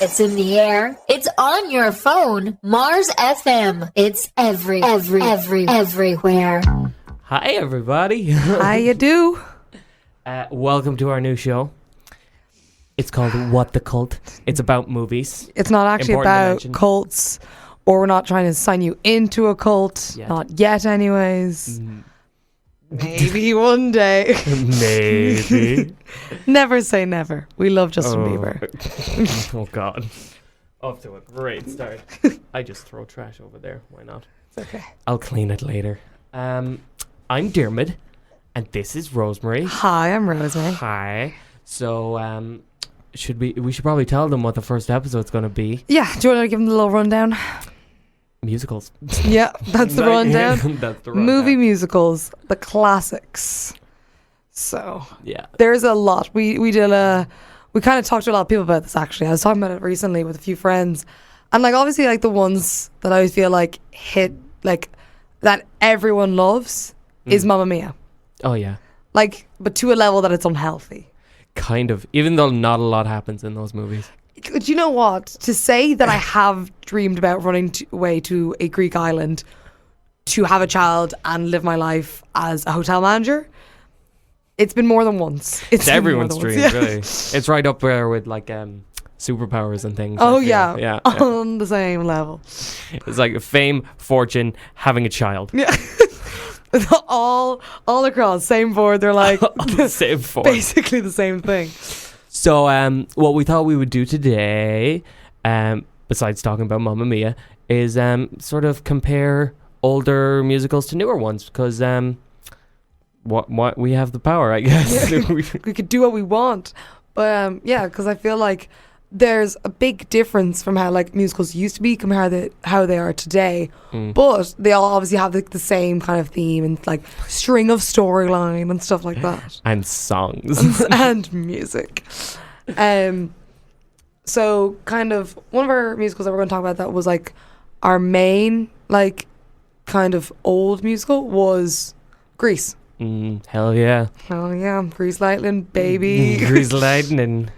It's in the air. It's on your phone. Mars FM. It's everywhere. Hi, everybody. How you do? Welcome to our new show. It's called What the Cult. It's about movies. It's not actually about cults, or we're not trying to sign you into a cult. Not yet, anyways. Maybe one day. Maybe. Never say never. We love Justin Bieber. Oh, God. Off to a great start. I just throw trash over there. Why not? It's okay. I'll clean it later. I'm Dermot, and this is Rosemary. Hi, I'm Rosemary. Hi. So, we should probably tell them what the first episode's going to be. Yeah, do you want to give them the little rundown? Musicals. Yeah, that's the rundown. That's the rundown. Movie musicals, the classics. So, yeah, there's a lot. We kind of talked to a lot of people about this, actually. I was talking about it recently with a few friends. And, like, obviously, like, the ones that I feel like hit, like, that everyone loves is Mamma Mia. Oh, yeah. Like, but to a level that it's unhealthy. Kind of. Even though not a lot happens in those movies. Do you know what? To say that I have dreamed about running away to a Greek island to have a child and live my life as a hotel manager, it's been more than once. It's everyone's dream, really. It's right up there with, like, superpowers and things. Oh, yeah. Yeah. On the same level. It's like fame, fortune, having a child. Yeah. all across, same board. They're like the same board. Basically the same thing. So, what we thought we would do today, besides talking about Mamma Mia, is sort of compare older musicals to newer ones, because what we have the power, I guess. Yeah. We could do what we want, but yeah, because I feel like there's a big difference from how like musicals used to be compared to how they are today, but they all obviously have the same kind of theme and like string of storyline and stuff like that, and songs and music. So kind of one of our musicals that we're going to talk about that was like our main like kind of old musical was Grease. Hell yeah. Grease Lightning, baby. Grease Lightning.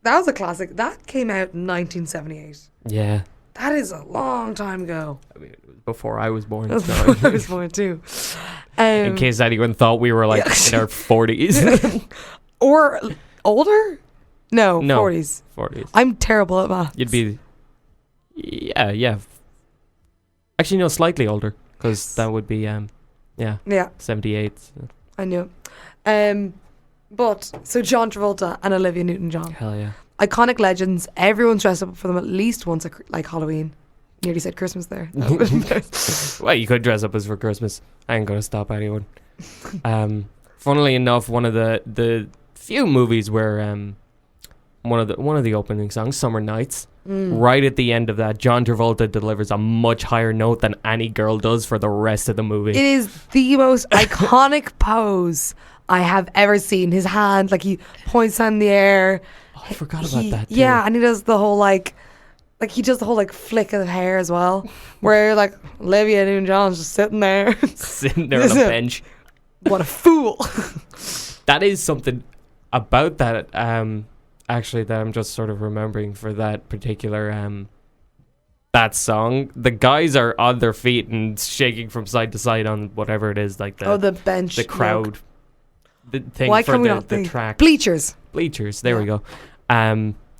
That was a classic. That came out in 1978. Yeah. That is a long time ago. I mean, it was before I was born. Before I was born too. In case anyone thought we were like in our 40s. Or older? No, 40s. 40s. I'm terrible at maths. You'd be... Yeah. Actually, no, slightly older. Because that would be, 78. So. I knew. But, so John Travolta and Olivia Newton-John. Hell yeah. Iconic legends. Everyone's dressed up for them at least once at like Halloween. Nearly said Christmas there. Well, you could dress up as for Christmas. I ain't going to stop anyone. Funnily enough, one of the few movies where one of the opening songs, Summer Nights, right at the end of that, John Travolta delivers a much higher note than any girl does for the rest of the movie. It is the most iconic pose I have ever seen. His hand, like he points in the air. Oh, I forgot about that too. Yeah, and he does the whole like he does the whole like flick of the hair as well, where like Olivia Newton-John's just sitting there. Sitting there on a bench. What a fool. That is something about that actually that I'm just sort of remembering for that particular that song. The guys are on their feet and shaking from side to side on whatever it is, like the bench, the crowd. The thing Why for can we the not think? track. Bleachers. There we go.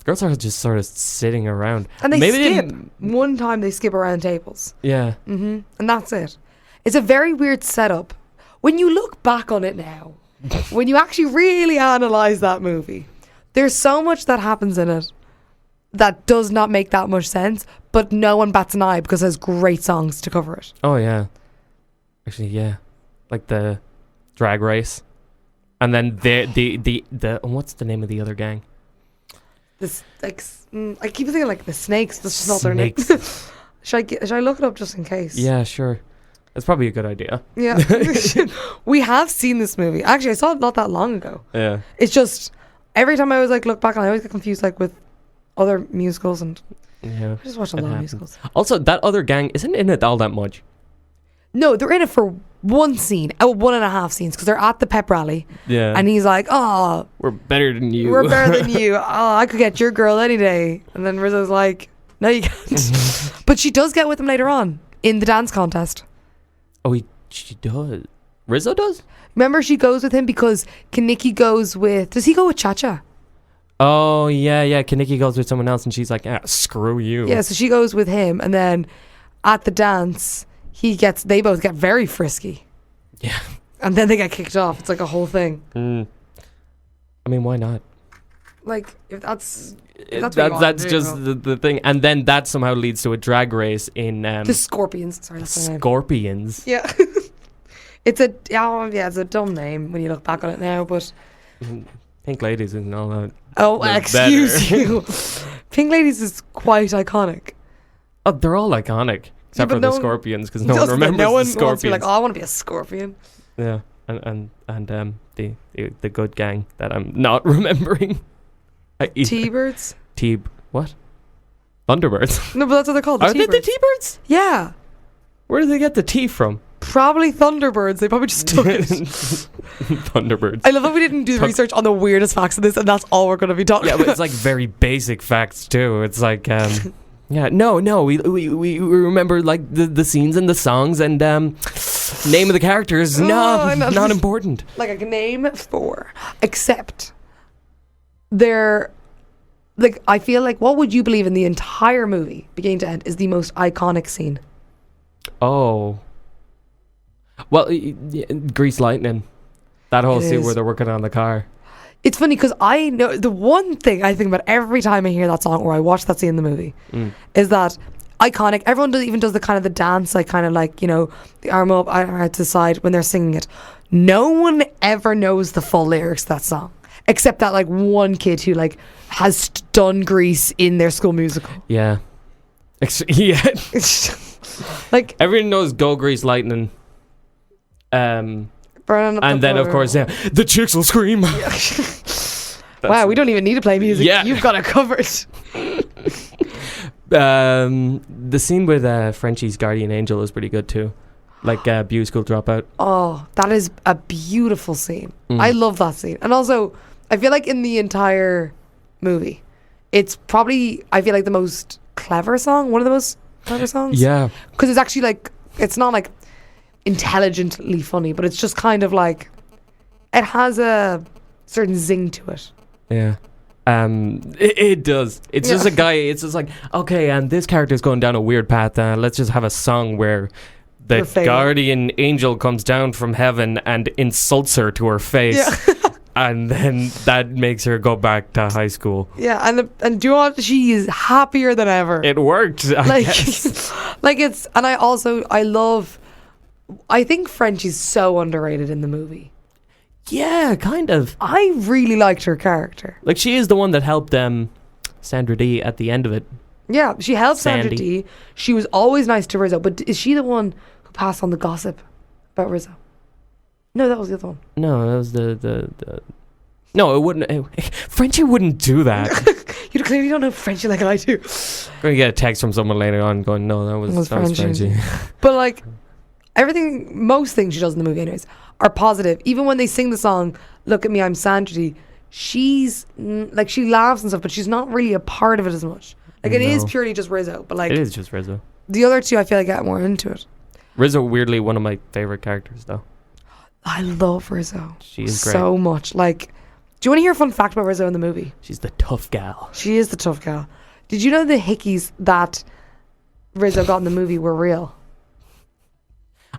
Girls are just sort of sitting around. And they skip. One time they skip around tables. Yeah. And that's it. It's a very weird setup. When you look back on it now, when you actually really analyse that movie, there's so much that happens in it that does not make that much sense, but no one bats an eye because there's great songs to cover it. Oh, yeah. Actually, yeah. Like the drag race. And then the what's the name of the other gang? This like I keep thinking like the Snakes. That's just not their name. Should I look it up just in case? Yeah, sure. That's probably a good idea. Yeah, we have seen this movie. Actually, I saw it not that long ago. Yeah, it's just every time I was like look back, and I always get confused like with other musicals and yeah. I just watched a lot of musicals. Also, that other gang isn't in it all that much. No, they're in it for one scene, 1.5 scenes, because they're at the pep rally. Yeah. And he's like, oh, we're better than you. we're better than you. Oh, I could get your girl any day. And then Rizzo's like, no, you can't. But she does get with him later on in the dance contest. Oh, she does. Rizzo does? Remember, she goes with him because Kaniki goes with... Does he go with Cha-Cha? Oh, yeah. Kaneki goes with someone else and she's like, screw you. Yeah, so she goes with him. And then at the dance, they both get very frisky. Yeah. And then they get kicked off. It's like a whole thing. I mean, why not? Like, if that's just the thing. And then that somehow leads to a drag race in... the Scorpions. Sorry, that's their name. Scorpions. Yeah. It's a dumb name when you look back on it now, but... Pink Ladies and all that. Oh, They're excuse better. you. Pink Ladies is quite iconic. Oh, they're all iconic. Except but for no the one- Scorpions, because no one remembers no one the wants to Scorpions. be like, oh, I want to be a scorpion. Yeah, and the good gang that I'm not remembering. T-Birds? What? Thunderbirds. No, but that's what they're called. The Are they the T-Birds. T-Birds? Yeah. Where do they get the T from? Probably Thunderbirds. They probably just took it. Thunderbirds. I love that we didn't do the research on the weirdest facts of this, and that's all we're going to be talking Yeah, about. but it's like very basic facts too. It's like, yeah, no, we remember like the scenes and the songs and name of the characters. No, not important. Like, I can name 4, except they're like, I feel like, what would you believe in the entire movie, beginning to end, is the most iconic scene? Oh. Well, Grease Lightning. That whole It scene is. where they're working on the car. It's funny because I know the one thing I think about every time I hear that song or I watch that scene in the movie is that iconic. Everyone even does the kind of the dance, like kind of like, you know, the arm up, arm out to the side when they're singing it. No one ever knows the full lyrics to that song, except that like one kid who like has done Grease in their school musical. Yeah. Yeah. Like, everyone knows Go Grease Lightning. burning up And the then, of floor. course, the chicks will scream. Wow, we don't even need to play music. Yeah. You've got it covered. The scene with Frenchie's guardian angel is pretty good too. Like Beauty School Dropout. Oh, that is a beautiful scene. I love that scene. And also, I feel like in the entire movie, it's probably, I feel like the most clever song, one of the most clever songs. Yeah. Because it's actually like, it's not like intelligently funny, but it's just kind of like, it has a certain zing to it. Yeah. It does. It's just a guy. It's just like, okay, and this character's going down a weird path. Let's just have a song where the guardian angel comes down from heaven and insults her to her face. Yeah. And then that makes her go back to high school. Yeah, and do you know what? She is happier than ever. It worked, I guess. Like it's, and I think Frenchie's so underrated in the movie. Yeah, kind of. I really liked her character. Like, she is the one that helped Sandra Dee at the end of it. Yeah, she helped Sandra Sandy. Dee. She was always nice to Rizzo, but is she the one who passed on the gossip about Rizzo? No, that was the other one. No, that was the No, it wouldn't. Frenchie wouldn't do that. You clearly don't know Frenchie like I do. I'm going to get a text from someone later on going, no, that was Frenchie. But like, most things she does in the movie anyways are positive. Even when they sing the song Look at Me, I'm Sandra Dee, she's like, she laughs and stuff, but she's not really a part of it as much. Like, it is purely just Rizzo, but like, it is just Rizzo. The other two I feel like get more into it. Rizzo, weirdly, one of my favorite characters though. I love Rizzo. She is great. So much. Like, do you want to hear a fun fact about Rizzo in the movie? She's the tough gal. She is the tough gal. Did you know the hickeys that Rizzo got in the movie were real?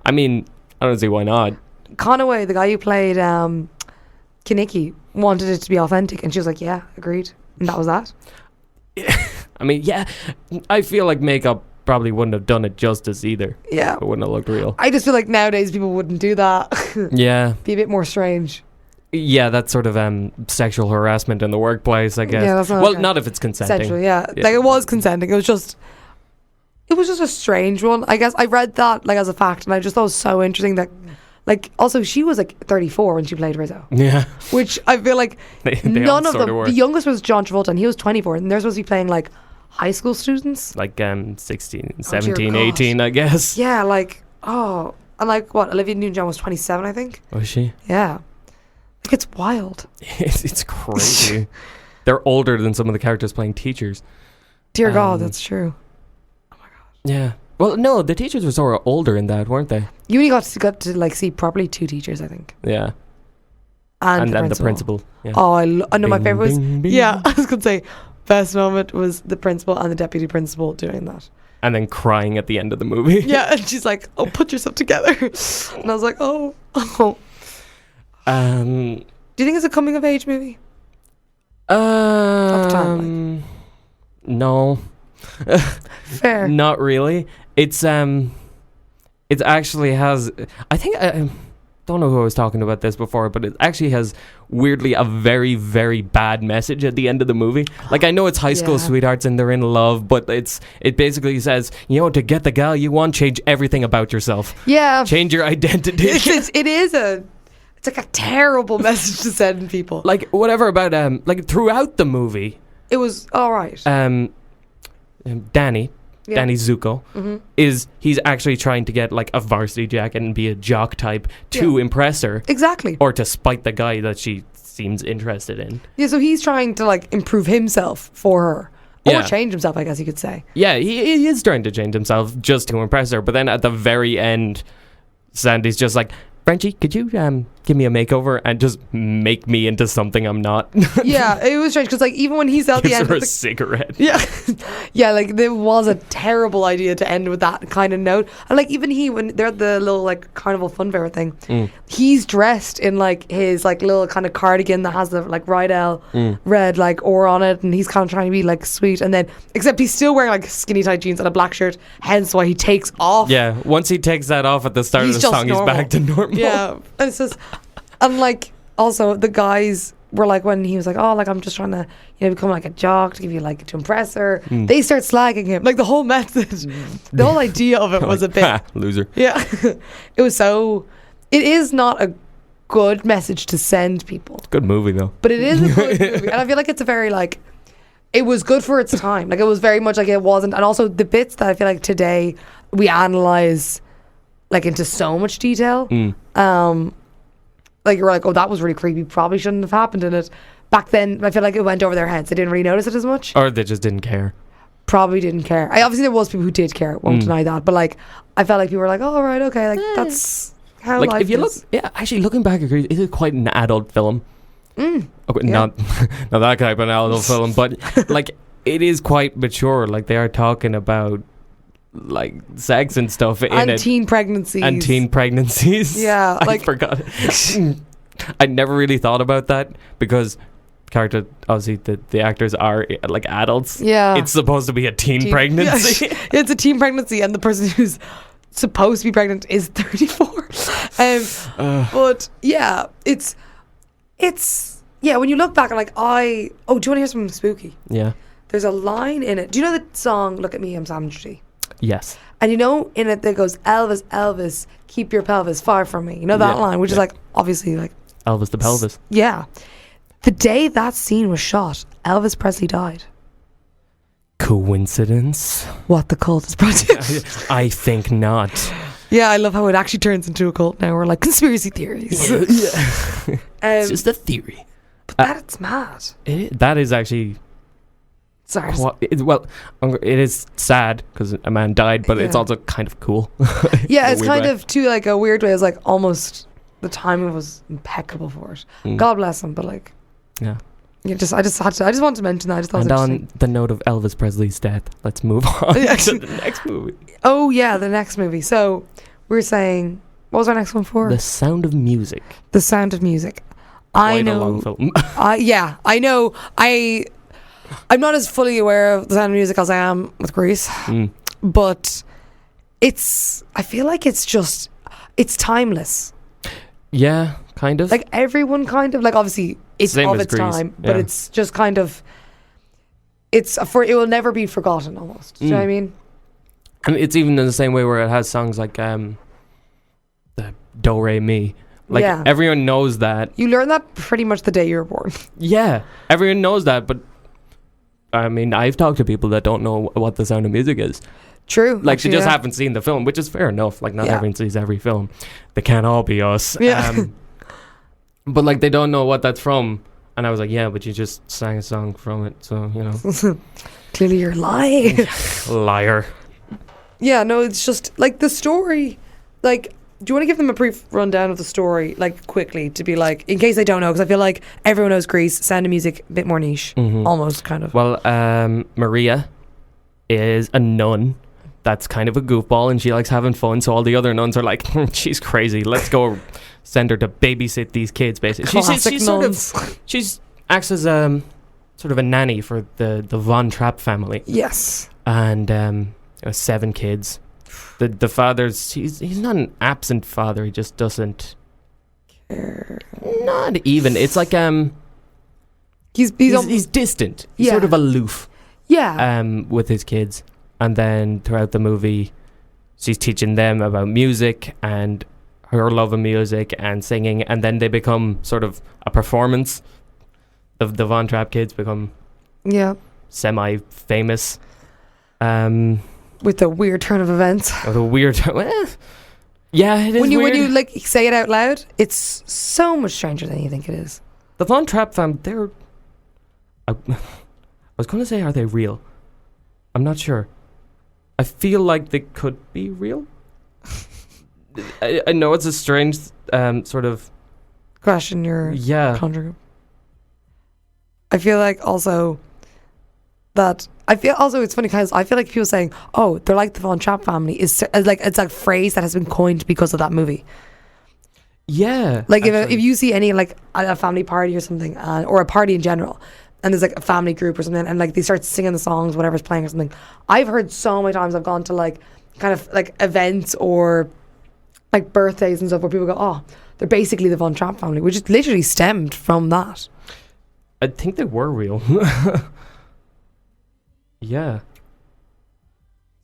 I mean, I don't see why not. Conaway, the guy who played Kaneki, wanted it to be authentic, and she was like, yeah, agreed. And that was that. I mean, yeah, I feel like makeup probably wouldn't have done it justice either. Yeah. It wouldn't have looked real. I just feel like nowadays people wouldn't do that. Yeah. Be a bit more strange. Yeah, that's sort of sexual harassment in the workplace, I guess. Yeah, that's not well, okay. not if it's consenting. Essential, yeah. Like, it was consenting. It was just a strange one. I guess I read that like as a fact, and I just thought it was so interesting that, like, also she was like 34 when she played Rizzo. Yeah. Which I feel like they none of sort them. were. The youngest was John Travolta, and he was 24, and they're supposed to be playing like high school students. Like 16, dear 17, God. 18, I guess. Yeah, like, oh, And like, what, Olivia Newton-John was 27, I think. Was she? Yeah. Like, it's wild. It's crazy. They're older than some of the characters playing teachers. Dear God, that's true. Yeah. Well, no, the teachers were sort of older in that, weren't they? You only got to like see properly 2 teachers, I think. Yeah. And then the principal. Yeah. Oh, I know my favorite was... bing, bing. Yeah, I was going to say, best moment was the principal and the deputy principal doing that. And then crying at the end of the movie. Yeah, and she's like, oh, put yourself together. And I was like, oh. Do you think it's a coming-of-age movie? Time, No. Fair. Not really. It actually has... I think... I don't know who I was talking about this before, but it actually has weirdly a very, very bad message at the end of the movie. Like, I know it's high school sweethearts and they're in love, but it basically says, to get the gal you want, change everything about yourself. Yeah. Change your identity. It's like a terrible message to send people. Like, whatever about like throughout the movie, it was all right. Danny Zuko, he's actually trying to get like a varsity jacket and be a jock type to impress her. Exactly. Or to spite the guy that she seems interested in. Yeah, so he's trying to like improve himself for her. Or change himself, I guess you could say. Yeah, he is trying to change himself just to impress her. But then at the very end, Sandy's just like, Frenchie, could you give me a makeover and just make me into something I'm not? Yeah, it was strange because like even when he's at the end of of a cigarette. Yeah, like there was a terrible idea to end with that kind of note. And like even when they're at the little like carnival fun fair thing, he's dressed in like his like little kind of cardigan that has the like Rydell red like oar on it, and he's kind of trying to be like sweet, and then except he's still wearing like skinny tight jeans and a black shirt, hence why he takes off. Yeah, once he takes that off at the start of the song, he's back to normal. Yeah, and it's just, and like also the guys were like, when he was like, oh, like I'm just trying to become like a jock to give you like to impress her, they start slagging him. Like the whole method, the whole idea of it was a bit loser. Yeah. It is not a good message to send people. It's a good movie though, but it is a good movie, and I feel like it's a very like, it was good for its time. Like it was very much like it wasn't, and also the bits that I feel like today we analyze like into so much detail. Like you're like, oh, that was really creepy, probably shouldn't have happened in it. Back then I feel like it went over their heads. They didn't really notice it as much, or they just didn't care. Probably didn't care. Obviously there was people who did care, won't deny that, but like I felt like people were like, oh right, okay, like that's how like life if you is. look, actually looking back, it is quite an adult film. Okay, not that type of adult film, but like it is quite mature. Like they are talking about like sex and stuff in it. Teen pregnancies. Yeah. I like forgot. I never really thought about that because character, obviously the actors are like adults. Yeah. It's supposed to be a teen pregnancy. Yeah, it's a teen pregnancy, and the person who's supposed to be pregnant is 34. But yeah, it's when you look back, I'm like, do you want to hear something spooky? Yeah. There's a line in it. Do you know the song "Look at Me, I'm Sandy"? Yes. And in it that goes, Elvis, Elvis, keep your pelvis far from me. You know that line, which is like obviously like Elvis the pelvis. Yeah. The day that scene was shot, Elvis Presley died. Coincidence? What the cult is brought to. I think not. Yeah, I love how it actually turns into a cult now. We're like, conspiracy theories. Yeah. It's just a theory. But that's mad. That is actually... Sorry. It is sad because a man died, but it's also kind of cool. Yeah, it's kind of, too, like a weird way. It's like almost the timing was impeccable for it. God bless him, but like... Yeah. I just wanted to mention that. I just thought and on the note of Elvis Presley's death, let's move on to the next movie. Oh yeah, the next movie. So we were saying, what was our next one for? The Sound of Music. The Sound of Music. Quite a long film. Yeah, I know. I'm not as fully aware of The Sound of Music as I am with Grease, but I feel like it's timeless. Yeah, kind of. Like everyone kind of, like obviously it's Same of as its Grease, time, but it's just kind of, it will never be forgotten almost. Do you know what I mean? And it's even in the same way where it has songs like the Do Re Mi. Like everyone knows that. You learn that pretty much the day you were born. Yeah, everyone knows that, but I mean, I've talked to people that don't know what The Sound of Music is. True. Like actually, they just yeah. haven't seen the film, which is fair enough. Like not Yeah. everyone sees every film. They can't all be us. Yeah. But like they don't know what that's from. And I was like, yeah, but you just sang a song from it, so you know. Clearly you're lying. Liar. Yeah, no, it's just like the story. Like, do you want to give them a brief rundown of the story, like quickly, to be like, in case they don't know, because I feel like everyone knows Grease, Sound of Music, a bit more niche, almost kind of. Well, Maria is a nun that's kind of a goofball, and she likes having fun. So all the other nuns are like, she's crazy. Let's go send her to babysit these kids. Basically, Classic she's nuns. sort of she's acts as sort of a nanny for the Von Trapp family. Yes. And 7 kids. The father's he's not an absent father. He just doesn't care. Not even. It's like He's distant. He's Yeah. sort of aloof. Yeah. With his kids, and then throughout the movie, she's teaching them about music and her love of music and singing, and then they become sort of a performance. The Von Trapp kids become semi-famous. With the weird turn of events. Or the weird. Yeah, it is When you weird. like say it out loud, it's so much stranger than you think it is. The Von Trapp fam, they're. I was going to say, are they real? I'm not sure. I feel like they could be real. I know it's a strange sort of Question your conjuring. I feel like also that it's funny because I feel like people saying, "Oh, they're like the Von Trapp family," is like it's a phrase that has been coined because of that movie. Yeah, like if you see any like at a family party or something, or a party in general, and there's like a family group or something, and like they start singing the songs, whatever's playing or something. I've heard so many times. I've gone to like kind of like events or like birthdays and stuff where people go, "Oh, they're basically the Von Trapp family," which is literally stemmed from that. I think they were real. Yeah.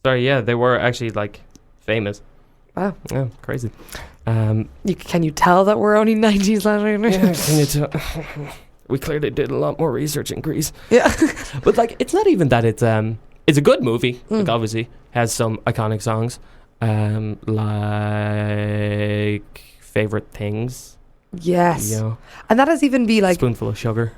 Sorry, yeah, they were actually like famous. Wow. Yeah, crazy. Can you tell that we're only 90s language? Yeah, can you tell? We clearly did a lot more research in Greece. Yeah. But like it's not even that it's a good movie. Like obviously has some iconic songs. Like Favorite Things. Yes. You know, and that has even be like Spoonful of Sugar.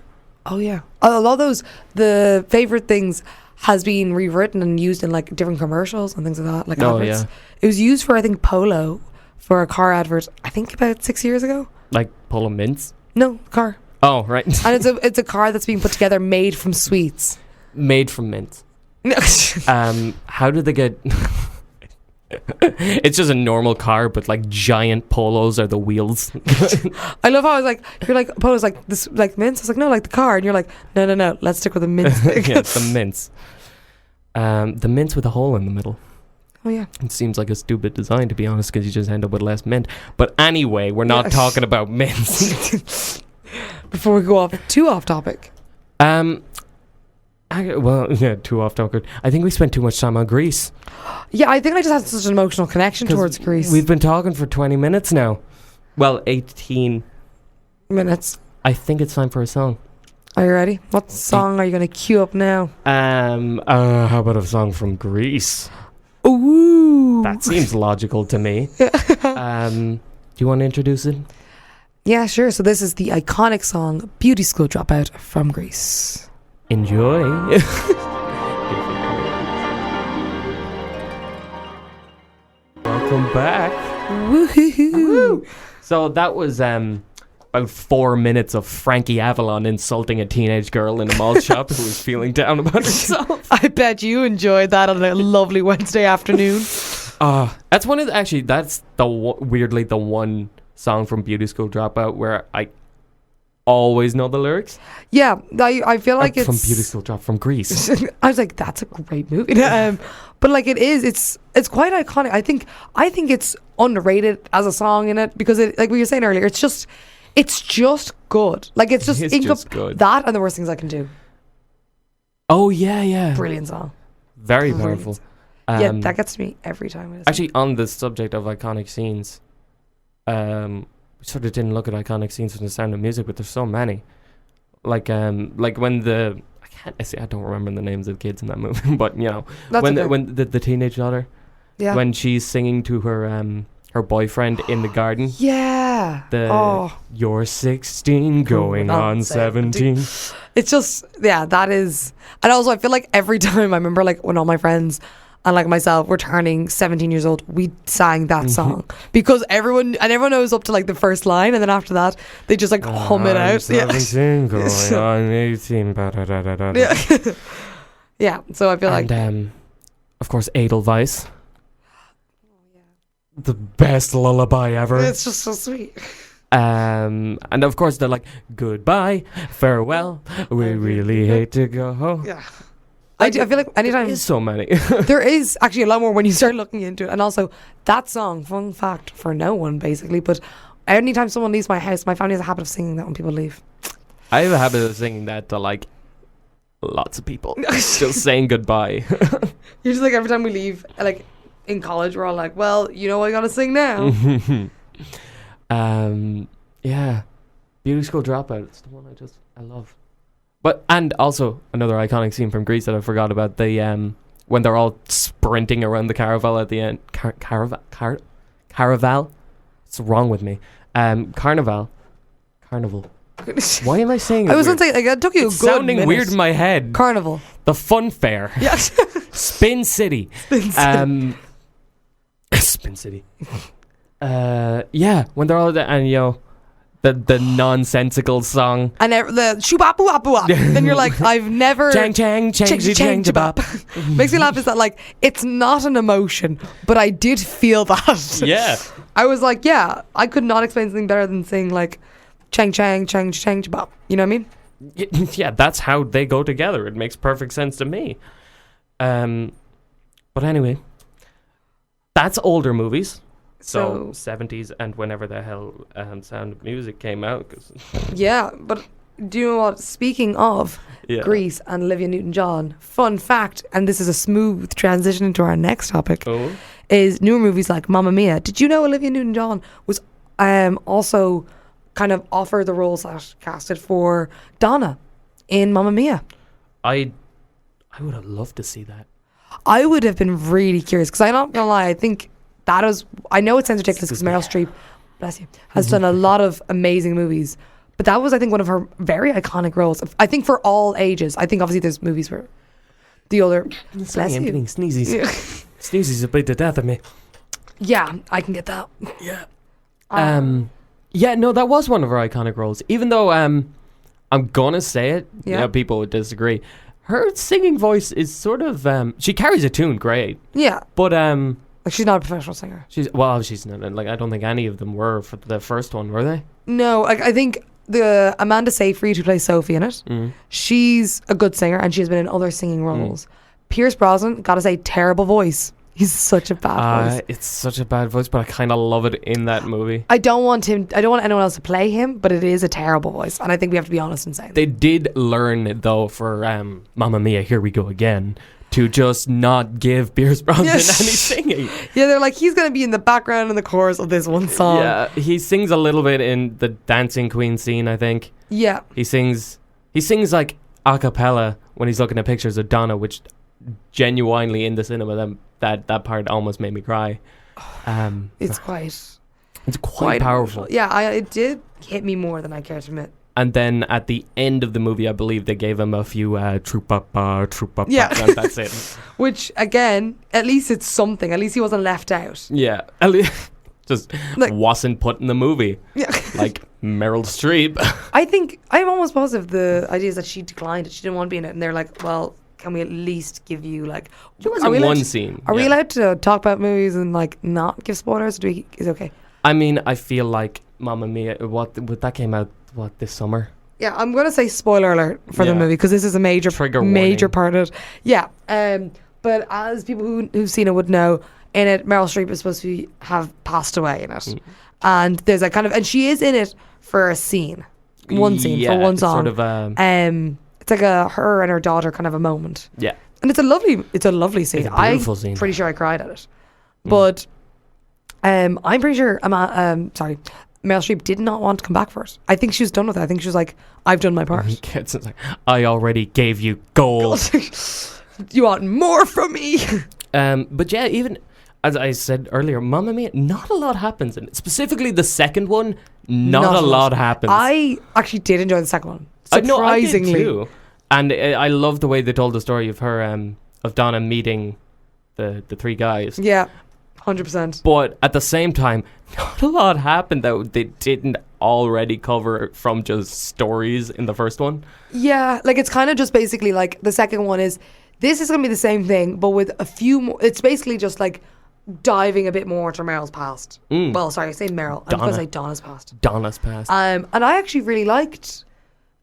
Oh yeah. A lot of those the Favorite Things has been rewritten and used in like different commercials and things like that. Like adverts. Yeah. It was used for I think Polo for a car advert I think about 6 years ago. Like Polo Mints? No, car. Oh, right. And it's a car that's being put together made from sweets. Made from mints. No. How did they get It's just a normal car, but like giant polos are the wheels. I love how I was like, you're like, Polo's like this, like mints. I was like, no, like the car, and you're like, no, let's stick with the mints. Yeah, the mints. The mints with a hole in the middle. Oh yeah. It seems like a stupid design, to be honest, because you just end up with less mint. But anyway, we're not talking about mints. Before we go too off topic. Too off topic. I think we spent too much time on Greece. Yeah, I think I just had such an emotional connection towards Greece. We've been talking for 20 minutes now. Well, 18 minutes. I think it's time for a song. Are you ready? What song are you going to cue up now? How about a song from Greece? Ooh. That seems logical to me. Do you want to introduce it? Yeah, sure. So this is the iconic song Beauty School Dropout from Greece. Enjoy. Welcome back. Woohoo! So that was about 4 minutes of Frankie Avalon insulting a teenage girl in a mall shop who was feeling down about herself. I bet you enjoyed that on a lovely Wednesday afternoon. That's one of the, actually that's the weirdly the one song from Beauty School Dropout where I always know the lyrics. Yeah, I feel like it's from Beauty School Drop from Greece. I was like, that's a great movie. But like it's quite iconic. I think it's underrated as a song in it because it, like we were saying earlier, it's just good. Like it's just good. That and The Worst Things I Can Do. Oh yeah. Brilliant song. Very powerful. Yeah, that gets me every time. Actually, on the subject of iconic scenes, we sort of didn't look at iconic scenes from The Sound of Music, but there's so many. Like when I I don't remember the names of the kids in that movie, but you know, That's when okay. when the teenage daughter, Yeah. when she's singing to her boyfriend in the garden. Yeah. The You're 16 going on 17. It's just, yeah, that is. And also, I feel like every time I remember, like, when all my friends and like myself were turning 17 years old, we sang that song because everyone knows up to like the first line, and then after that they just like hum it out. 17 going on 18. Yeah. Yeah. So I feel like, And of course, Edelweiss. The best lullaby ever. it's just so sweet. And of course they're like, goodbye, farewell, we really hate to go. Yeah. I feel like anytime There's so many. there is actually a lot more when you start looking into it. And also that song, fun fact for no one basically, but anytime someone leaves my house, my family has a habit of singing that when people leave. I have a habit of singing that to like lots of people. Just saying goodbye. You're just like, every time we leave, like in college, we're all like, well, you know what I gotta sing now. Yeah. Beauty School Dropout. It's the one I love. But, and also another iconic scene from Greece that I forgot about, the when they're all sprinting around the caravel at the end. Caraval? What's wrong with me? Carnival. Why am I saying it I was weird? gonna say, like, it took you It's a good sounding minute. weird in my head. Carnival. The fun fair. Yes. Spin City. Spin City. Yeah, when they're all and you know the nonsensical song. And the shoo-bop, wop, wop. Then you're like, I've never... Chang chang chang chang bop. Makes me laugh is that, like, it's not an emotion, but I did feel that. Yeah. I was like, yeah, I could not explain something better than saying, like, chang chang chang chang bop. You know what I mean? Yeah, that's how they go together. It makes perfect sense to me. But anyway, that's older movies. So 70s and whenever the hell Sound of Music came out. Yeah, but do you know what? Speaking of Yeah. Grease and Olivia Newton-John, fun fact, and this is a smooth transition into our next topic, Oh. is newer movies like Mamma Mia. Did you know Olivia Newton-John was also kind of offered the roles that casted for Donna in Mamma Mia? I would have loved to see that. I would have been really curious because I'm not gonna lie, I think that is, I know it sounds ridiculous because Meryl Streep, bless you, has done a lot of amazing movies, but that was, I think, one of her very iconic roles. I think for all ages. I think obviously there's movies where the older, bless Sorry, I'm you. getting sneezies. Yeah. Sneezies have beat the death of me. Yeah, I can get that. Yeah. Yeah, no, that was one of her iconic roles. Even though I'm gonna say it, Yeah. you know, people would disagree. Her singing voice is sort of she carries a tune great, Yeah, but like she's not a professional singer. she's not, like, I don't think any of them were for the first one, were they? No, like I think the Amanda Seyfried who plays Sophie in it, she's a good singer and she's been in other singing roles. Pierce Brosnan, gotta say, terrible voice. He's such a bad voice. It's such a bad voice, but I kind of love it in that movie. I don't want anyone else to play him, but it is a terrible voice, and I think we have to be honest in saying that. They did learn, though, for Mamma Mia, Here We Go Again, to just not give Pierce Brosnan any singing. Yeah, they're like, he's going to be in the background in the chorus of this one song. Yeah, he sings a little bit in the Dancing Queen scene, I think. Yeah. He sings like a cappella when he's looking at pictures of Donna, which genuinely in the cinema, that part almost made me cry. It's quite powerful. emotional. Yeah, it did hit me more than I care to admit. And then at the end of the movie, I believe they gave him a few troop up, Yeah. and that's it. Which, again, at least it's something. At least he wasn't left out. Yeah, at least just Like- wasn't put in the movie. Yeah. Like Meryl Streep. I think, I'm almost positive the idea is that she declined it. She didn't want to be in it. And they're like, well, can we at least give you, like... There was are we allowed one to- scene. Are we yeah. allowed to talk about movies and, like, not give spoilers? Is it okay? I mean, I feel like Mamma Mia, that came out, this summer? Yeah, I'm going to say spoiler alert for the Yeah. movie because this is a major Trigger major warning. part of it. Yeah, but as people who've seen it would know, in it, Meryl Streep is supposed to have passed away in it. And there's a kind of... And she is in it for a scene. One scene, for one it's song. sort of it's like her and her daughter kind of a moment. yeah. And it's a lovely scene. It's a beautiful scene. Pretty sure I cried at it. But I'm pretty sure Meryl Streep did not want to come back for it. I think she was done with it. I think she was like, I've done my part. It's like, I already gave you gold. You want more from me? But yeah, even as I said earlier, Mamma Mia, not a lot happens in it. Specifically the second one, not a lot happens. I actually did enjoy the second one. I know, I did Surprisingly. too. And I love the way they told the story of her, of Donna meeting the three guys. Yeah, 100%. But at the same time, not a lot happened that they didn't already cover from just stories in the first one. Yeah, like it's kind of just basically like the second one is, this is going to be the same thing, but with a few more. It's basically just like diving a bit more to Meryl's past. Well, sorry, I say Meryl. I'm going to say Donna's past. Donna's past. And I actually really liked.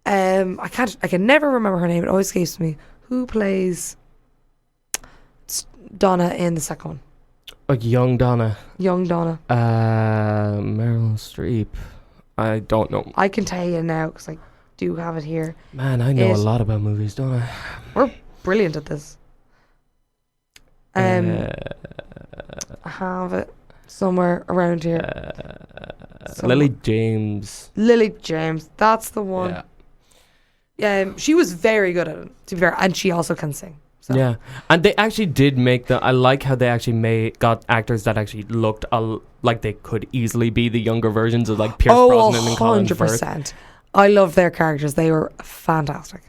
I can never remember her name. It always escapes me. Who plays Donna in the second one? Like young Donna. Young Donna. Meryl Streep. I don't know. I can tell you now because I do have it here. Man, I know a lot about movies, don't I? We're brilliant at this. I have it somewhere around here. Lily James. Lily James, that's the one. Yeah. She was very good at it, to be fair, and she also can sing. So. Yeah, and they actually did make I like how they actually got actors that actually looked like they could easily be the younger versions of like Pierce Brosnan and Colin Firth. 100%. I love their characters. They were fantastic.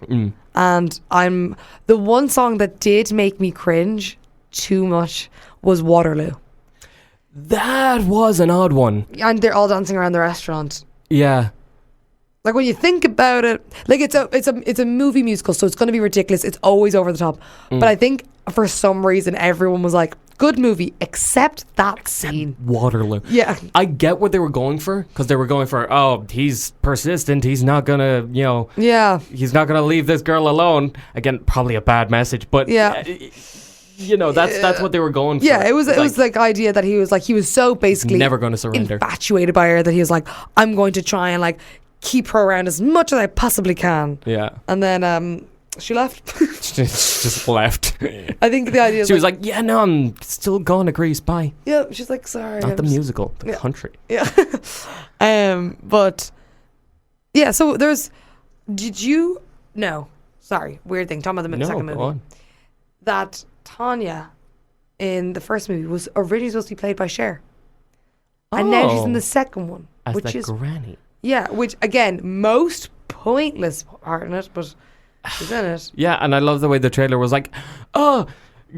And the one song that did make me cringe too much was Waterloo. That was an odd one. And they're all dancing around the restaurant. Yeah. Like when you think about it, like it's a movie musical, so it's going to be ridiculous. It's always over the top. But I think for some reason everyone was like, good movie, except that scene. Waterloo. Yeah. I get what they were going for, because they were going for, oh, he's persistent. He's not going to, Yeah. he's not going to leave this girl alone. Again, probably a bad message, but Yeah. That's what they were going for. Yeah, it was like idea that he was so basically never going to surrender. Infatuated by her that he was like, I'm going to try and like keep her around as much as I possibly can. Yeah. And then she left. She just left. I think the idea is she was like, yeah, no, I'm still going to Greece. Bye. Yeah, she's like, sorry. Not the musical, the country. Yeah. But yeah, so sorry, weird thing. Talking about the second movie. Go on. That Tanya in the first movie was originally supposed to be played by Cher. And now she's in the second one. As which the is granny. Yeah, which again, most pointless part in it, but she's in it. Yeah, and I love the way the trailer was like, oh,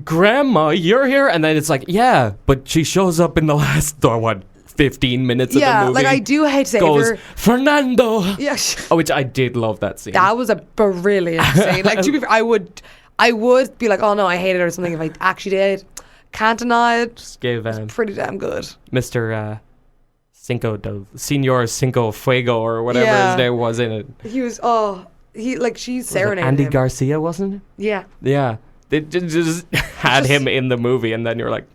Grandma, you're here? And then it's like, yeah, but she shows up in the last, 15 minutes of the movie. Yeah, like I do hate to say goes, Fernando. Yeah. Which I did love that scene. That was a brilliant scene. Like, to be fair, I would be like, oh no, I hate it or something if I actually did. Can't deny it. Just gave it's pretty damn good. Mr. Senor Cinco Fuego or whatever his name was in it. He was, she's serenading Andy him. Garcia, wasn't it? Yeah. Yeah. They just had him in the movie, and then you're like,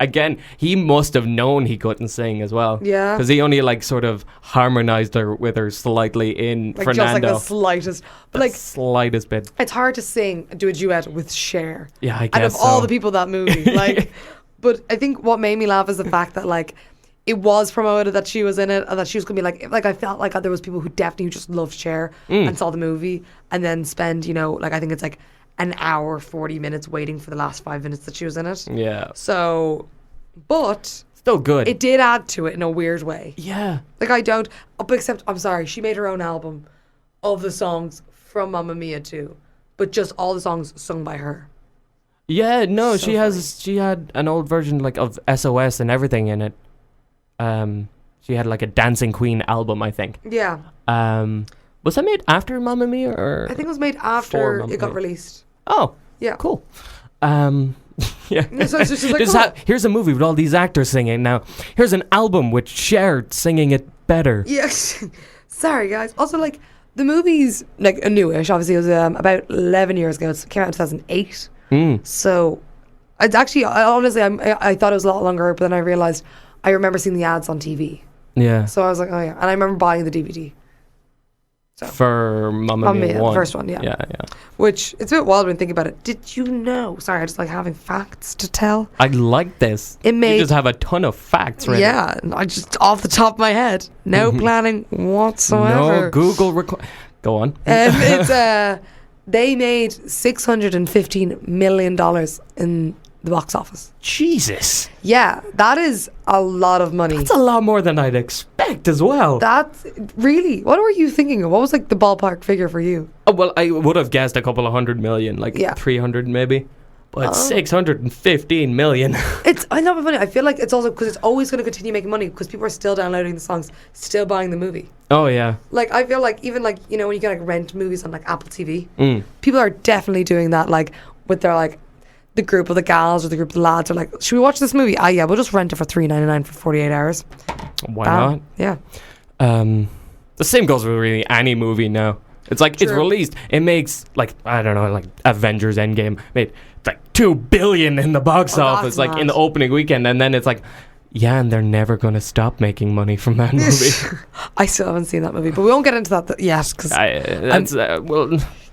again, he must have known he couldn't sing as well. Yeah. Because he only sort of harmonized with her slightly in like Fernando. Just the slightest. But slightest bit. It's hard to do a duet with Cher. Yeah, I guess out of so. all the people in that movie. But I think what made me laugh is the fact that it was promoted that she was in it and that she was going to be like I felt like there was people who definitely just loved Cher and saw the movie and then spend, I think it's an hour, 40 minutes waiting for the last 5 minutes that she was in it. Yeah. So, but still good. It did add to it in a weird way. Yeah. Except, I'm sorry, she made her own album of the songs from Mamma Mia too, but just all the songs sung by her. Yeah, no, So she had an old version of SOS and everything in it. She had a Dancing Queen album, I think. Yeah. Was that made after Mamma Mia or? I think it was made after it got released. Oh, yeah, cool. Yeah. So it's just here's a movie with all these actors singing. Now here's an album with Cher singing it better. Yes. Sorry, guys. Also, the movie's a newish. Obviously, it was about 11 years ago. It came out in 2008. So, it's actually honestly, I thought it was a lot longer, but then I realized I remember seeing the ads on TV. Yeah. So I was like, oh yeah, and I remember buying the DVD. For Mamma Mia the 1. first one, yeah. Yeah. Which, it's a bit wild when you think about it. Did you know? Sorry, I just like having facts to tell. I like this. It made... You just have a ton of facts ready. Yeah, I just off the top of my head. No planning whatsoever. No Google Go on. They made $615 million in the box office. Jesus. Yeah, that is a lot of money. That's a lot more than I'd expect as well. That's really... What were you thinking of? What was like the ballpark figure for you? Oh, well, I would have guessed a couple of 100 million, like 300 maybe. But 615 million. I know, but funny. I feel like it's also because it's always going to continue making money because people are still downloading the songs, still buying the movie. Oh, yeah. Like, I feel like even like, you know, when you can like rent movies on like Apple TV, people are definitely doing that, like with their like the group of the gals or the group of the lads are like, should we watch this movie? Yeah, we'll just rent it for $3.99 for 48 hours. Why not? Yeah. The same goes with really any movie now. It's like, it's released. It makes, like, I don't know, like Avengers Endgame made like $2 billion in the box office, like in the opening weekend. And then it's like, yeah, and they're never going to stop making money from that movie. I still haven't seen that movie, but we won't get into that yet because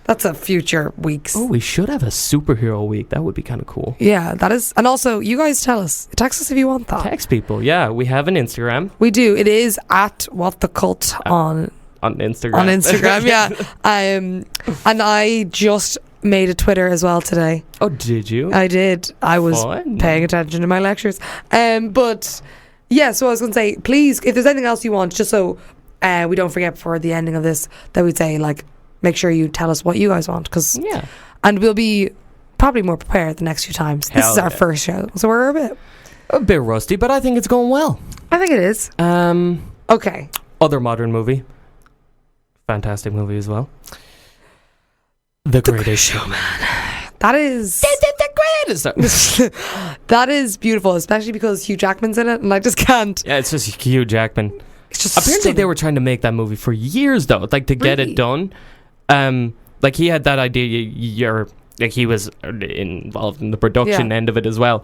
that's a future weeks. Oh, we should have a superhero week. That would be kind of cool. Yeah, that is. And also, you guys text us if you want that. Text people. Yeah, we have an Instagram. We do. It is at What the Cult on Instagram. On Instagram, yeah. And I just made a Twitter as well today. Oh, did you? I did. I was paying attention to my lectures. But yeah, so I was going to say, please, if there's anything else you want, just so we don't forget for the ending of this, that we'd say, like, make sure you tell us what you guys want. And we'll be probably more prepared the next few times. This is our first show, so we're a bit rusty, but I think it's going well. I think it is. Okay. Other modern movie. Fantastic movie as well. The Greatest Showman. That is the greatest. That is beautiful, especially because Hugh Jackman's in it, and I just can't. Yeah, it's just Hugh Jackman. It's just apparently they were trying to make that movie for years, though, like to get it done. Like he had that idea. Like he was involved in the production end of it as well.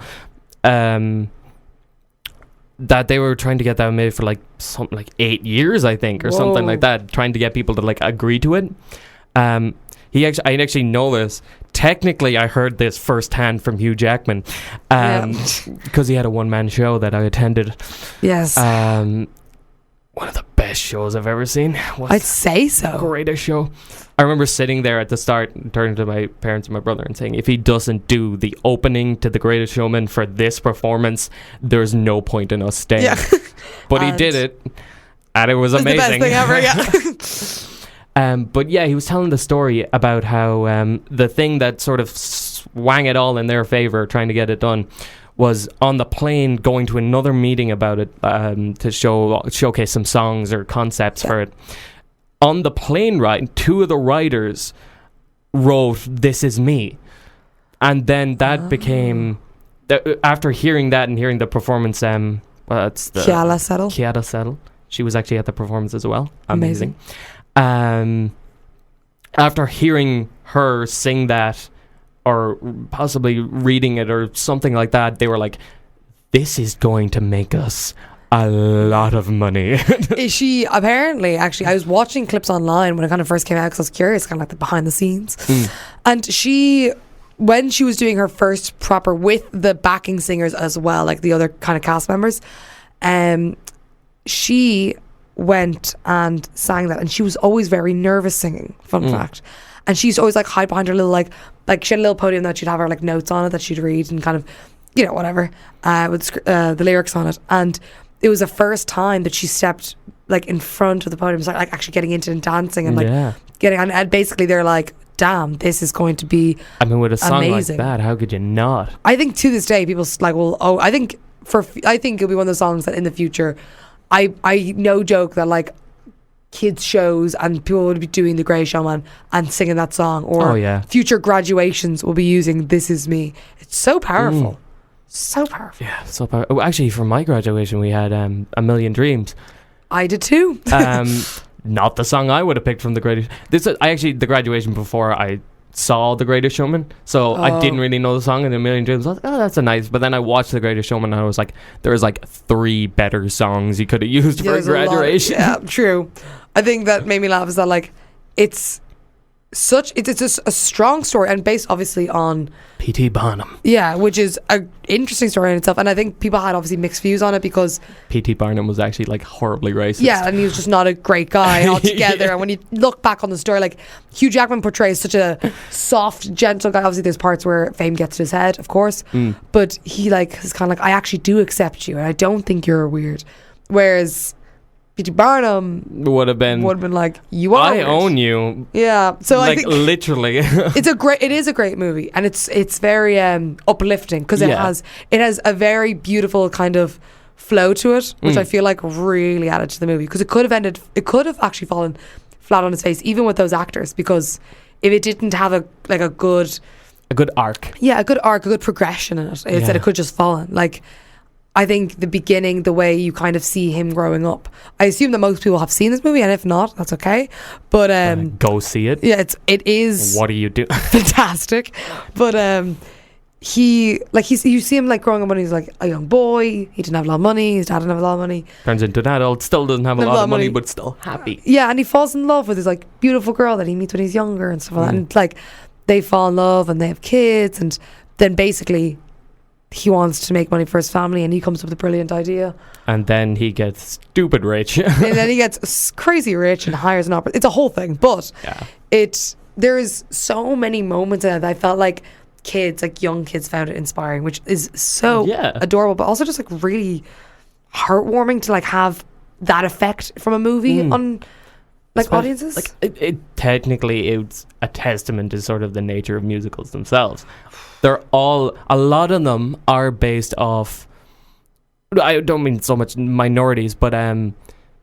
That they were trying to get that made for like something like 8 years, I think, or something like that, trying to get people to like agree to it. I actually know this. Technically, I heard this firsthand from Hugh Jackman, because he had a one-man show that I attended. Yes. One of the best shows I've ever seen. I'd say so. Greatest show. I remember sitting there at the start and turning to my parents and my brother and saying, if he doesn't do the opening to The Greatest Showman for this performance, there's no point in us staying. Yeah. But he did it, and it was amazing. The best thing ever, yeah. But yeah, he was telling the story about how the thing that sort of swang it all in their favor, trying to get it done, was on the plane going to another meeting about it to showcase some songs or concepts for it. On the plane ride, two of the writers wrote "This Is Me," and then that became after hearing that and hearing the performance. It's the Chiara Settle. She was actually at the performance as well. Amazing. After hearing her sing that, or possibly reading it or something like that, they were like, this is going to make us a lot of money. Is she apparently, actually, I was watching clips online when it kind of first came out because I was curious, kind of like the behind the scenes. And when she was doing her first proper with the backing singers as well, like the other kind of cast members, she went and sang that, and she was always very nervous singing, fun fact. And she used to always like hide behind her little like she had a little podium that she'd have her like notes on it that she'd read and kind of, you know, whatever, with the lyrics on it. And it was the first time that she stepped like in front of the podium, like actually getting into it and dancing and like getting on. And basically they're like, damn, this is going to be with a song amazing. Like that, how could you not? I think to this day people like, well, I think it'll be one of those songs that in the future, I no joke that like kids shows and people would be doing The Greatest Showman and singing that song, or future graduations will be using This Is Me. It's so powerful. So powerful. Yeah, so powerful. Actually, for my graduation we had A Million Dreams. I did too. Not the song I would have picked from The Greatest. The graduation before I saw The Greatest Showman, so I didn't really know the song, and A Million Dreams, I was like, oh, that's a nice. But then I watched The Greatest Showman and I was like, there was like 3 better songs you could have used for a graduation. Yeah, true. I think that made me laugh is that like it's just a strong story and based obviously on P.T. Barnum. yeah, which is an interesting story in itself. And I think people had obviously mixed views on it because P.T. Barnum was actually like horribly racist. yeah, and he was just not a great guy altogether. And when you look back on the story, like Hugh Jackman portrays such a soft, gentle guy. Obviously, there's parts where fame gets to his head, of course, but he like is kind of like, I actually do accept you, and I don't think you're weird. Whereas P.T. Barnum would have been like, you are I weird. own you. Yeah, so Like I think literally. it is a great movie, and it's very uplifting because it Yeah. has a very beautiful kind of flow to it, which I feel like really added to the movie, because it could have actually fallen flat on its face even with those actors, because if it didn't have a good arc. a good progression in it, instead it could just fallen. Like, I think the beginning, the way you kind of see him growing up, I assume that most people have seen this movie, and if not, that's okay. But Go see it. yeah, it is What do you do? fantastic. But you see him like growing up when he's like a young boy. He didn't have a lot of money. His dad didn't have a lot of money. Turns into an adult, still doesn't have a lot of money, but still happy. Yeah, and he falls in love with this like beautiful girl that he meets when he's younger and stuff like that. And like they fall in love and they have kids, and then basically he wants to make money for his family, and he comes up with a brilliant idea. And then he gets stupid rich. And then he gets crazy rich and hires an opera. It's a whole thing, but there's so many moments in it that I felt like young kids found it inspiring, which is so adorable, but also just like really heartwarming to like have that effect from a movie on like audiences. Like it technically, it's a testament to sort of the nature of musicals themselves. A lot of them are based off, I don't mean so much minorities, but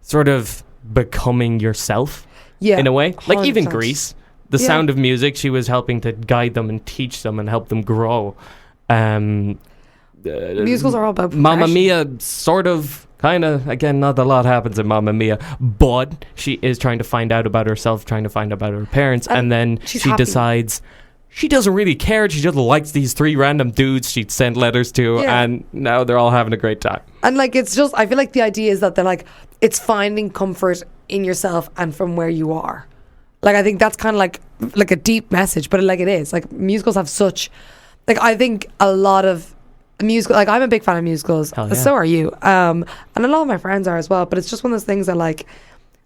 sort of becoming yourself in a way. Like 100%. even Grease, The Sound of Music, she was helping to guide them and teach them and help them grow. Musicals are all about Mamma Mia, sort of, kind of, again, not a lot happens in Mamma Mia, but she is trying to find out about herself, trying to find out about her parents, and then she decides she doesn't really care. She just likes these 3 random dudes she'd sent letters to, and now they're all having a great time. And like, it's just, I feel like the idea is that they're like, it's finding comfort in yourself and from where you are. Like, I think that's kind of like a deep message, but like it is. Like, musicals have such, like, I think a lot of musicals, like, I'm a big fan of musicals. Hell yeah. So are you. And a lot of my friends are as well. But it's just one of those things that, like,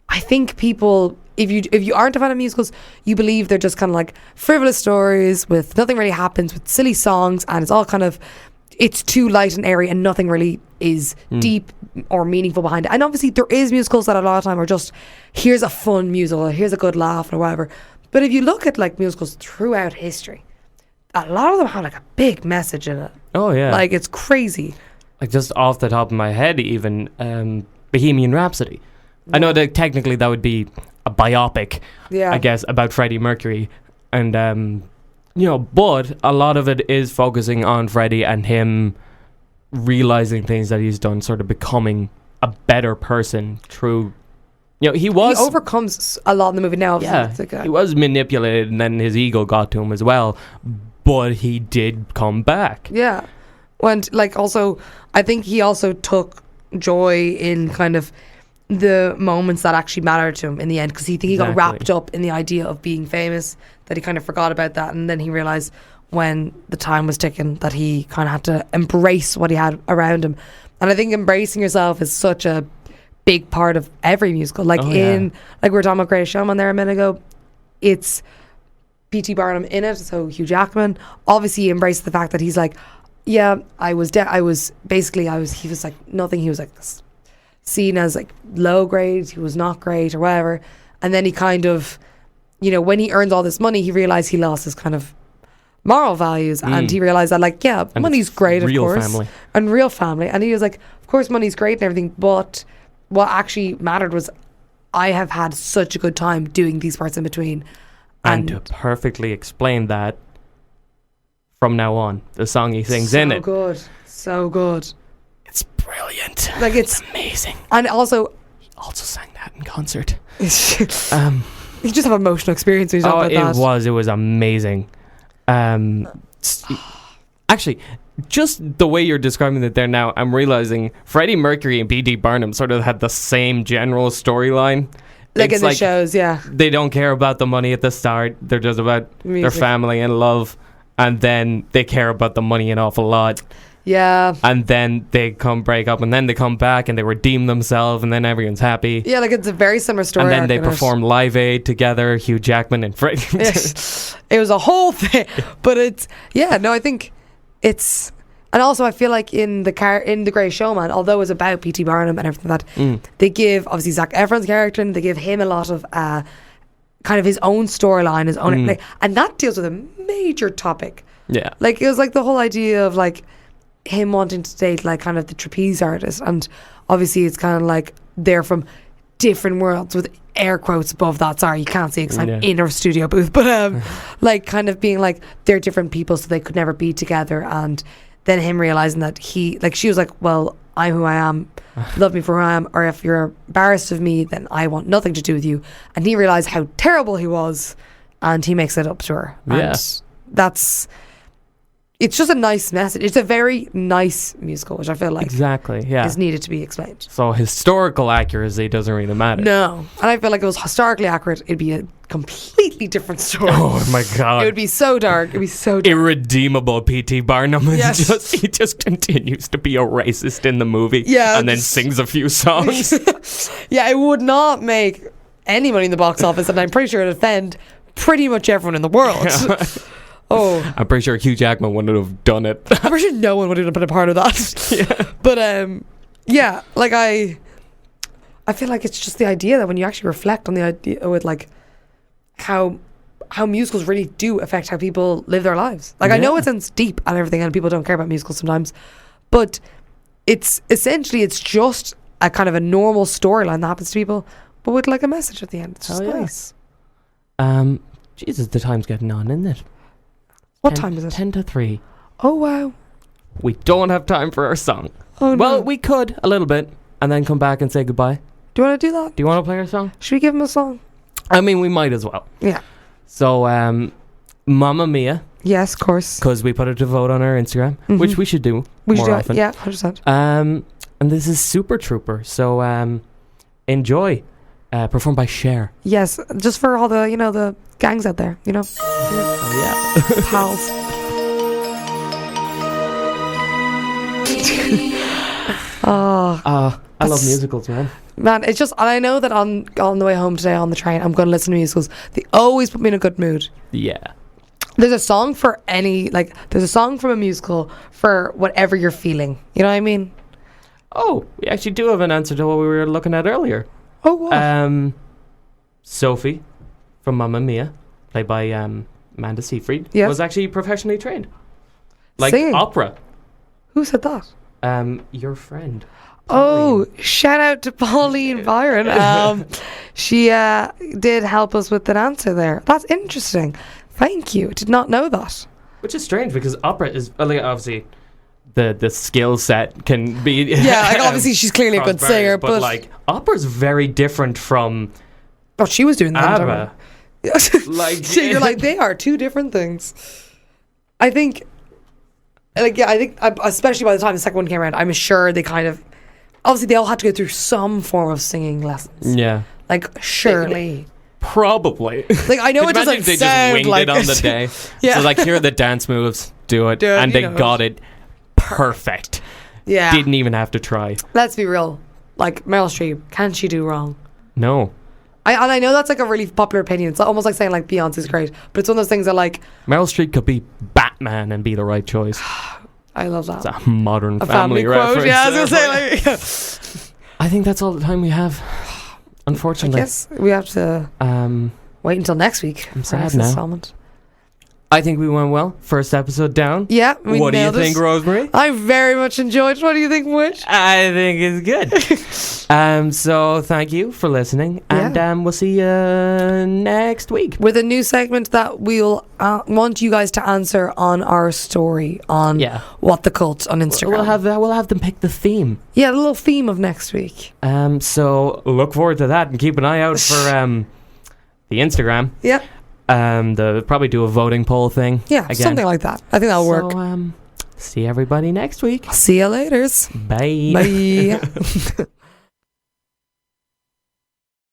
I think people, if you aren't a fan of musicals, you believe they're just kind of like frivolous stories with nothing really happens, with silly songs, and it's all kind of, it's too light and airy, and nothing really is deep or meaningful behind it. And obviously there is musicals that a lot of time are just, here's a fun musical, here's a good laugh or whatever. But if you look at like musicals throughout history, a lot of them have like a big message in it. Oh yeah, like it's crazy. Like just off the top of my head, even Bohemian Rhapsody. I know that technically that would be a biopic, I guess, about Freddie Mercury, and but a lot of it is focusing on Freddie and him realizing things that he's done, sort of becoming a better person through. He overcomes a lot in the movie now. Yeah, he was manipulated, and then his ego got to him as well, but he did come back. Yeah, and like also, I think he also took joy in kind of the moments that actually mattered to him in the end, because he got wrapped up in the idea of being famous, that he kind of forgot about that, and then he realized when the time was ticking that he kind of had to embrace what he had around him. And I think embracing yourself is such a big part of every musical. Like like we were talking about Greatest Showman there a minute ago, it's P.T. Barnum in it, so Hugh Jackman obviously he embraced the fact that he's like, yeah, he was like nothing. He was like seen as like low grade, he was not great or whatever. And then he kind of, when he earned all this money, he realized he lost his kind of moral values, and he realized that like, and money's great, of course, family. And real family. And he was like, of course money's great and everything, but what actually mattered was I have had such a good time doing these parts in between. And to perfectly explain that, from now on, the song he sings in it, so good. It's brilliant. Like it's amazing. And also, he also sang that in concert. You just have emotional experience when you talk about that. It was amazing. Actually, just the way you're describing it there now, I'm realizing Freddie Mercury and P.T. Barnum sort of had the same general storyline. Like It's in the shows, yeah. They don't care about the money at the start. They're just about their Music. family and love. And then they care about the money an awful lot. Yeah. And then they break up, and then they come back and they redeem themselves, and then everyone's happy. Yeah, like it's a very similar story. And then they arc in it. perform Live Aid together, Hugh Jackman and Freddie. It was a whole thing. But it's, yeah, no, I think it's, and also I feel like in The Great Showman, although it's about P.T. Barnum and everything that, they give, obviously, Zac Efron's character, and they give him a lot of kind of his own storyline, his own, like, and that deals with a major topic. Yeah. Like, it was like the whole idea of like him wanting to date like kind of the trapeze artist, and obviously it's kind of like they're from different worlds with air quotes above that. Sorry, you can't see it because I'm in our studio booth, but like kind of being like they're different people, so they could never be together. And then him realizing that she was like, well, I'm who I am, love me for who I am, or if you're embarrassed of me, then I want nothing to do with you. And he realized how terrible he was, and he makes it up to her. Yeah. And it's just a nice message. It's a very nice musical, which I feel like Exactly, yeah. is needed to be explained. So historical accuracy doesn't really matter. No. And I feel like if it was historically accurate, it'd be a completely different story. Oh my God. It would be so dark. It'd be so dark. Irredeemable P.T. Barnum is Yes. he just continues to be a racist in the movie. Yeah, And then sings a few songs. Yeah, it would not make any money in the box office, and I'm pretty sure it'd offend pretty much everyone in the world. Oh, I'm pretty sure Hugh Jackman wouldn't have done it. I'm pretty sure no one would have been a part of that. Yeah. But yeah, like I feel like it's just the idea that when you actually reflect on the idea with like how musicals really do affect how people live their lives. Like I know Yeah. it sounds deep and everything, and people don't care about musicals sometimes, but it's essentially it's just a kind of a normal storyline that happens to people, but with like a message at the end. It's just Oh, yeah. nice. Jesus, the time's getting on, isn't it? What time is it? 10 to 3. Oh wow. We don't have time for our song. Oh no. Well, we could a little bit and then come back and say goodbye. Do you want to do that? Do you want to play our song? Should we give him a song? I mean, we might as well. Yeah. So, Mamma Mia, Yes, of course. because we put it to vote on our Instagram, which we should do We should more do often. it. Yeah, 100%. And this is Super Trooper. So, enjoy. Performed by Cher. Yes, just for all the, the gangs out there, Oh, yeah. pals. Oh, I love musicals, man. man, it's just, and I know that on the way home today on the train, I'm going to listen to musicals. They always put me in a good mood. Yeah. There's a song for there's a song from a musical for whatever you're feeling. You know what I mean? Oh, we actually do have an answer to what we were looking at earlier. Oh, what? Sophie from Mamma Mia, played by Amanda Seyfried, Yes. was actually professionally trained. Like Singing. opera. Who said that? Your friend. Oh, shout out to Pauline Byron. She did help us with an answer there. That's interesting. Thank you. Did not know that. Which is strange because opera is obviously the skill set can be Yeah, like obviously she's clearly a good cross barriers, singer, but like opera's very different from oh, she was doing that. ABBA. Like So you're like, they are two different things. I think, especially by the time the second one came around, I'm sure they kind of, obviously they all had to go through some form of singing lessons. Yeah. Like, surely. Probably. Like, I know Could it you imagine doesn't if they sound just winged like it on it. the day. Yeah. So like, here are the dance moves. Do it. Do it, And you they know. got it perfect. Yeah. Didn't even have to try. Let's be real. Like, Meryl Streep, can she do wrong? No. I know that's like a really popular opinion. It's almost like saying like Beyonce's great, but it's one of those things that like Meryl Streep could be Batman and be the right choice. I love that. It's a modern A family quote. reference. Yeah, I was there, gonna but- say like. I think that's all the time we have. I Unfortunately. guess we have to wait until next week. I'm for sad next now. installment. I think we went well. First episode down. Yeah. We What do you nailed it. think, Rosemary? I very much enjoyed it. What do you think, Mitch? I think it's good. So thank you for listening, and we'll see you next week. With a new segment that we'll want you guys to answer on our story on What the Cult on Instagram. We'll have them pick the theme. Yeah, the little theme of next week. So look forward to that, and keep an eye out for the Instagram. Yeah. They'll probably do a voting poll thing. Yeah, again. something like that. I think that'll work. So see everybody next week. See you later. Bye. Bye.